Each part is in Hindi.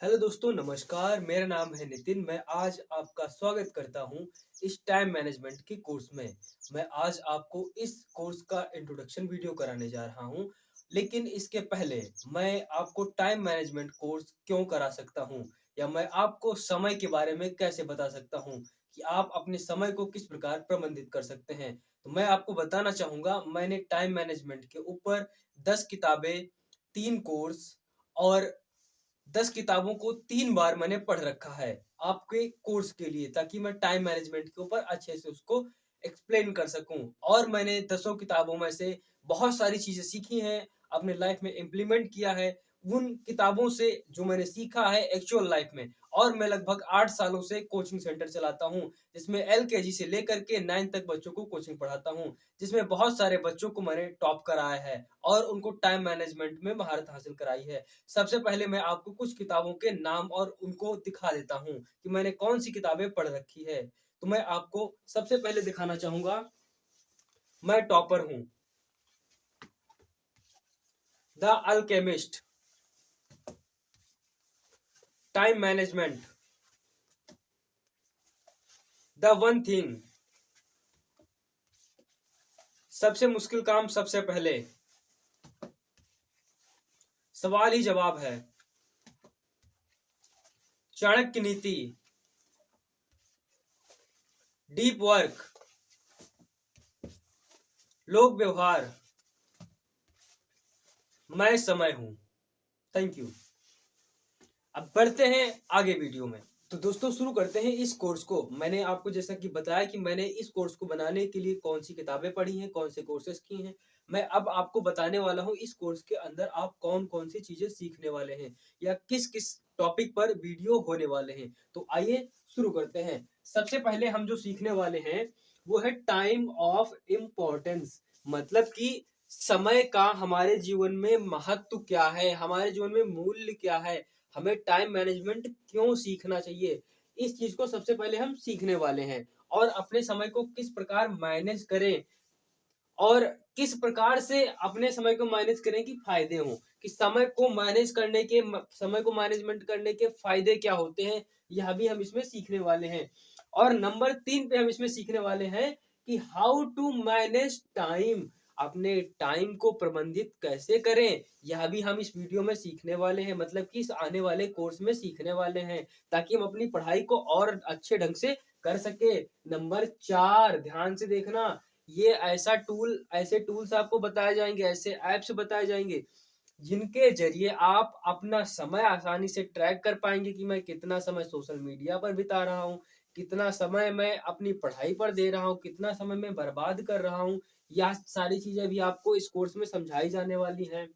हेलो दोस्तों, नमस्कार। मेरा नाम है नितिन। मैं आज आपका स्वागत करता हूं इस टाइम मैनेजमेंट के कोर्स में। मैं आज आपको इस कोर्स का इंट्रोडक्शन वीडियो कराने जा रहा हूं। लेकिन इसके पहले मैं आपको टाइम मैनेजमेंट कोर्स क्यों करा सकता हूं, या मैं आपको समय के बारे में कैसे बता सकता हूं कि आप अपने समय को किस प्रकार प्रबंधित कर सकते हैं। तो मैं आपको बताना चाहूँगा, मैंने टाइम मैनेजमेंट के ऊपर 10 किताबें, 3 कोर्स और 10 किताबों को 3 बार मैंने पढ़ रखा है, आपके कोर्स के लिए, ताकि मैं टाइम मैनेजमेंट के ऊपर अच्छे से उसको एक्सप्लेन कर सकूँ। और मैंने दसों किताबों में से बहुत सारी चीज़ें सीखी हैं, अपने लाइफ में इम्प्लीमेंट किया है, उन किताबों से जो मैंने सीखा है एक्चुअल लाइफ में। और मैं लगभग 8 सालों से कोचिंग सेंटर चलाता हूँ, जिसमें एलकेजी से लेकर के 9 तक बच्चों को कोचिंग पढ़ाता हूँ, जिसमें बहुत सारे बच्चों को मैंने टॉप कराया है और उनको टाइम मैनेजमेंट में महारत हासिल कराई है। सबसे पहले मैं आपको कुछ किताबों के नाम और उनको दिखा देता हूँ कि मैंने कौन-सी किताबें पढ़ रखी है। तो मैं आपको सबसे पहले दिखाना चाहूँगा, मैं टॉपर हूँ। The alchemist, time management, the one thing, सबसे मुश्किल काम सबसे पहले, सवाल ही जवाब है, चाणक्य नीति, डीप वर्क, लोक व्यवहार, मैं समय हूँ। Thank you. अब बढ़ते हैं आगे वीडियो में। तो दोस्तों, शुरू करते हैं इस कोर्स को। मैंने आपको जैसा कि बताया कि मैंने इस कोर्स को बनाने के लिए कौन सी किताबें पढ़ी हैं, कौन से कोर्सेज किए हैं। मैं अब आपको बताने वाला हूँ इस कोर्स के अंदर आप कौन-कौन सी चीजें सीखने वाले हैं, या किस-किस टॉपिक पर वीडियो होने वाले हैं। तो आइए शुरू करते हैं। सबसे पहले हम जो सीखने वाले हैं वो है टाइम ऑफ इम्पोर्टेंस, मतलब कि समय का हमारे जीवन में महत्व क्या है, हमारे जीवन में मूल्य क्या है, हमें टाइम मैनेजमेंट क्यों सीखना चाहिए। इस चीज को सबसे पहले हम सीखने वाले हैं, और अपने समय को किस प्रकार मैनेज करें, और किस प्रकार से अपने समय को मैनेज करें कि फायदे हों, कि समय को मैनेजमेंट करने के फायदे क्या होते हैं, यह भी हम इसमें सीखने वाले हैं। और नंबर 3 पे हम इसमें सीखने वाले हैं कि हाउ टू मैनेज टाइम, अपने टाइम को प्रबंधित कैसे करें, यह भी हम इस वीडियो में सीखने वाले हैं, मतलब कि इस आने वाले कोर्स में सीखने वाले हैं, ताकि हम अपनी पढ़ाई को और अच्छे ढंग से कर सके। नंबर 4, ध्यान से देखना, ये ऐसे टूल्स आपको बताए जाएंगे, ऐसे ऐप्स बताए जाएंगे जिनके जरिए आप अपना समय आसानी से ट्रैक कर पाएंगे कि मैं कितना समय सोशल मीडिया पर बिता रहा हूँ, कितना समय मैं अपनी पढ़ाई पर दे रहा हूँ, कितना समय मैं बर्बाद कर रहा हूँ। यह सारी चीजें भी आपको इस कोर्स में समझाई जाने वाली हैं।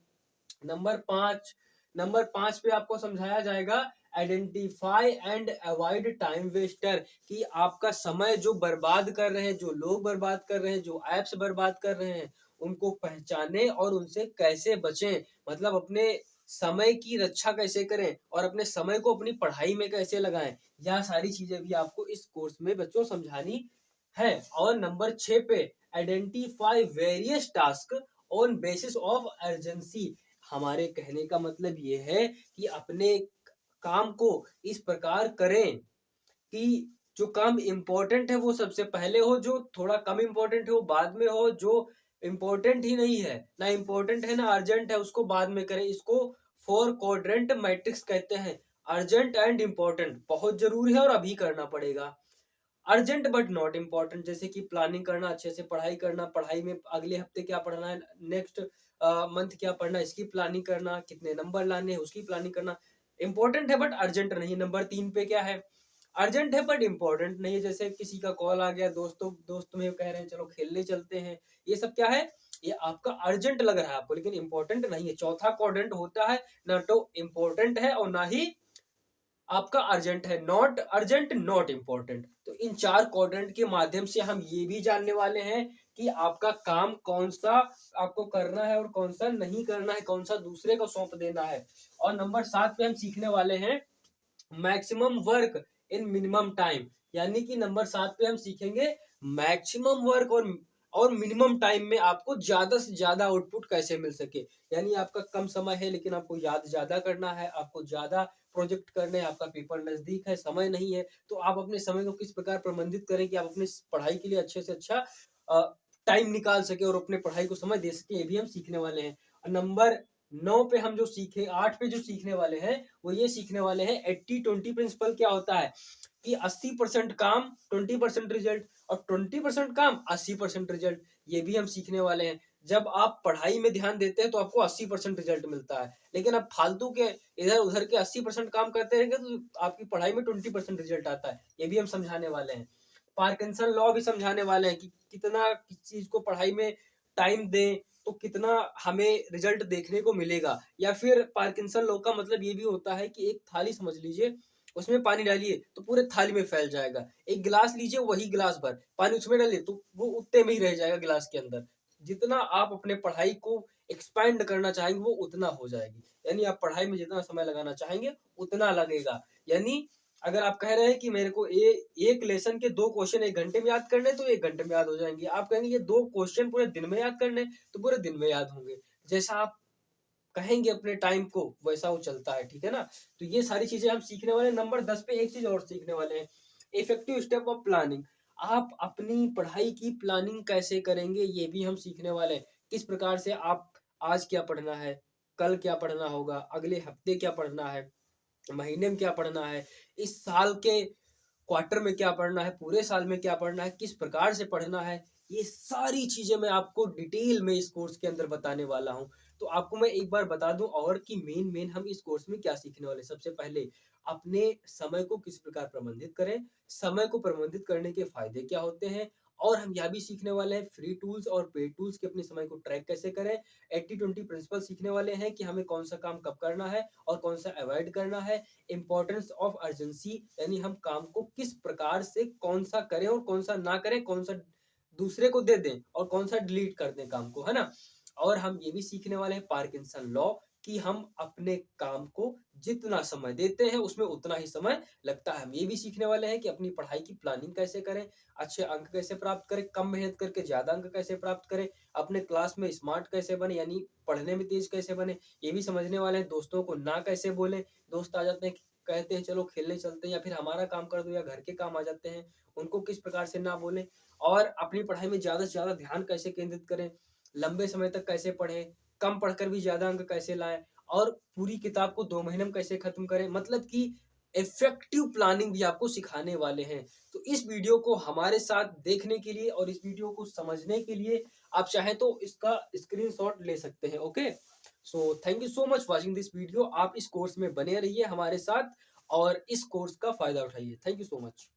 नंबर 5, नंबर 5 पे आपको समझाया जाएगा identify and avoid time Wester, कि आपका समय जो बर्बाद कर रहे हैं, जो लोग बर्बाद कर रहे हैं, जो ऐप्स बर्बाद कर रहे हैं, उनको पहचाने और उनसे कैसे बचें। मतलब अपने समय की रक्षा कैसे करें और अपने समय को अपनी पढ़ाई में कैसे लगाएं। यह सारी चीजें भी आपको इस कोर्स में बच्चों समझानी है। और नंबर 6 पे identify various task on basis of urgency, हमारे कहने का मतलब ये है कि अपने काम को इस प्रकार करें कि जो काम इम्पोर्टेंट है वो सबसे पहले हो, जो थोड़ा कम इम्पोर्टेंट है वो बाद में हो, जो इम्पोर्टेंट ही नहीं है, ना इम्पोर्टेंट है ना अर्जेंट है, उसको बाद में करें। इसको 4 क्वाड्रेंट मैट्रिक्स कहते हैं। अर्जेंट एंड इम्पोर्टेंट, बहुत जरूरी है और अभी करना पड़ेगा। अर्जेंट बट नॉट इम्पोर्टेंट, जैसे कि प्लानिंग करना, अच्छे से पढ़ाई करना, पढ़ाई में अगले हफ्ते क्या पढ़ना है, नेक्स्ट मंथ क्या पढ़ना है, इसकी प्लानिंग करना, कितने नंबर लाने हैं उसकी प्लानिंग करना। इंपॉर्टेंट है बट अर्जेंट नहीं। नंबर 3 पे क्या है, अर्जेंट है बट इम्पोर्टेंट नहीं है, जैसे किसी का कॉल आ गया, दोस्त तुम्हें कह रहे हैं चलो खेलने चलते हैं, ये सब क्या है, ये आपका अर्जेंट लग रहा है आपको, लेकिन इंपॉर्टेंट नहीं है। चौथा क्वाड्रेंट होता है, ना तो इम्पोर्टेंट है और ना ही आपका अर्जेंट है, नॉट अर्जेंट नॉट इम्पोर्टेंट। तो इन 4 क्वाड्रेंट के माध्यम से हम ये भी जानने वाले हैं कि आपका काम कौन सा आपको करना है और कौन सा नहीं करना है, कौन सा दूसरे को सौंप देना है। और नंबर 7 पे हम सीखने वाले हैं maximum work in minimum time, यानी कि नंबर 7 पे हम सीखेंगे मैक्सिमम वर्क और मिनिमम टाइम में आपको ज्यादा से ज्यादा आउटपुट कैसे मिल सके। यानी आपका कम समय है लेकिन आपको याद ज्यादा करना है, आपको ज्यादा प्रोजेक्ट करने हैं, आपका पेपर नजदीक है, समय नहीं है, तो आप अपने समय को किस प्रकार प्रबंधित करें कि आप अपनी पढ़ाई के लिए अच्छे से अच्छा टाइम निकाल सके और अपने पढ़ाई को समय दे सके, ये भी हम सीखने वाले हैं। नंबर 9 पे हम जो सीखे 8 पे जो सीखने वाले हैं वो ये सीखने वाले हैं 80-20 प्रिंसिपल क्या होता है कि 80% काम 20% रिजल्ट और 20% काम 80% रिजल्ट, ये भी हम सीखने वाले हैं। जब आप पढ़ाई में ध्यान देते हैं तो आपको 80% रिजल्ट मिलता है, लेकिन आप फालतू के इधर उधर के 80% काम करते रहेंगे तो आपकी पढ़ाई में 20% रिजल्ट आता है, ये भी हम समझाने वाले हैं। पार्किंसन लॉ भी समझाने वाले हैं कि कितना किस चीज को पढ़ाई में टाइम दें तो कितना हमें रिजल्ट देखने को मिलेगा। या फिर पार्किंसन लॉ का मतलब ये भी होता है कि एक थाली समझ लीजिए, उसमें पानी डालिए तो पूरे थाली में फैल जाएगा। एक गिलास लीजिए, वही गिलास भर पानी उसमें डालिए तो वो उतने में ही रह जाएगा गिलास के अंदर। जितना आप अपने पढ़ाई को एक्सपैंड करना चाहेंगे वो उतना हो जाएगी। यानी आप पढ़ाई में जितना समय लगाना चाहेंगे उतना लगेगा। यानी अगर आप कह रहे हैं कि मेरे को एक लेसन के 2 क्वेश्चन 1 घंटे में याद करने तो 1 घंटे में याद हो जाएंगे। आप कहेंगे ये 2 क्वेश्चन पूरे दिन में याद करने तो पूरे दिन में याद होंगे। जैसा आप कहेंगे अपने टाइम को वैसा वो चलता है, ठीक है ना। तो ये सारी चीजें हम सीखने वाले हैं। नंबर 10 पे एक चीज और सीखने वाले हैं, इफेक्टिव स्टेप ऑफ प्लानिंग। आप अपनी पढ़ाई की प्लानिंग कैसे करेंगे ये भी हम सीखने वाले हैं। किस प्रकार से आप आज क्या पढ़ना है, कल क्या पढ़ना होगा, अगले हफ्ते क्या पढ़ना है, महीने में क्या पढ़ना है, इस साल के क्वार्टर में क्या पढ़ना है, पूरे साल में क्या पढ़ना है, किस प्रकार से पढ़ना है, ये सारी चीजें मैं आपको डिटेल में इस कोर्स के अंदर बताने वाला हूँ। तो आपको मैं एक बार बता दूं और कि मेन हम इस कोर्स में क्या सीखने वाले। सबसे पहले अपने समय को किस प्रकार प्रबंधित करें, समय को प्रबंधित करने के फायदे क्या होते हैं, और हम यह भी सीखने वाले हैं फ्री टूल्स और पेड टूल्स के अपने समय को ट्रैक कैसे करें। 80-20 प्रिंसिपल सीखने वाले हैं कि हमें कौन सा काम कब करना है और कौन सा अवॉइड करना है। इंपॉर्टेंस ऑफ अर्जेंसी, यानी हम काम को किस प्रकार से कौन सा करें और कौन सा ना करें, कौन सा दूसरे को दे दें और कौन सा डिलीट कर दें काम को, है ना। और हम ये भी सीखने वाले हैं पार्किंसन लॉ कि हम अपने काम को जितना समय देते हैं उसमें उतना ही समय लगता है। हम ये भी सीखने वाले हैं कि अपनी पढ़ाई की प्लानिंग कैसे करें, अच्छे अंक कैसे प्राप्त करें, कम मेहनत करके ज्यादा अंक कैसे प्राप्त करें, अपने क्लास में स्मार्ट कैसे बने यानी पढ़ने में तेज कैसे बने, ये भी समझने वाले हैं। दोस्तों को ना कैसे बोले, दोस्त आ जाते हैं कहते हैं चलो खेलने चलते हैं या फिर हमारा काम कर दो या घर के काम आ जाते हैं, उनको किस प्रकार से ना बोले। और अपनी पढ़ाई में ज्यादा से ज्यादा ध्यान कैसे केंद्रित करें, लंबे समय तक कैसे पढ़ें, कम पढ़कर भी ज्यादा अंक कैसे लाएं, और पूरी किताब को 2 महीने में कैसे खत्म करें, मतलब कि इफेक्टिव प्लानिंग भी आपको सिखाने वाले हैं। तो इस वीडियो को हमारे साथ देखने के लिए और इस वीडियो को समझने के लिए आप चाहें तो इसका स्क्रीनशॉट ले सकते हैं। Okay, so thank you so much watching this video. आप इस कोर्स में बने रहिए हमारे साथ और इस कोर्स का फायदा उठाइए। Thank you so much.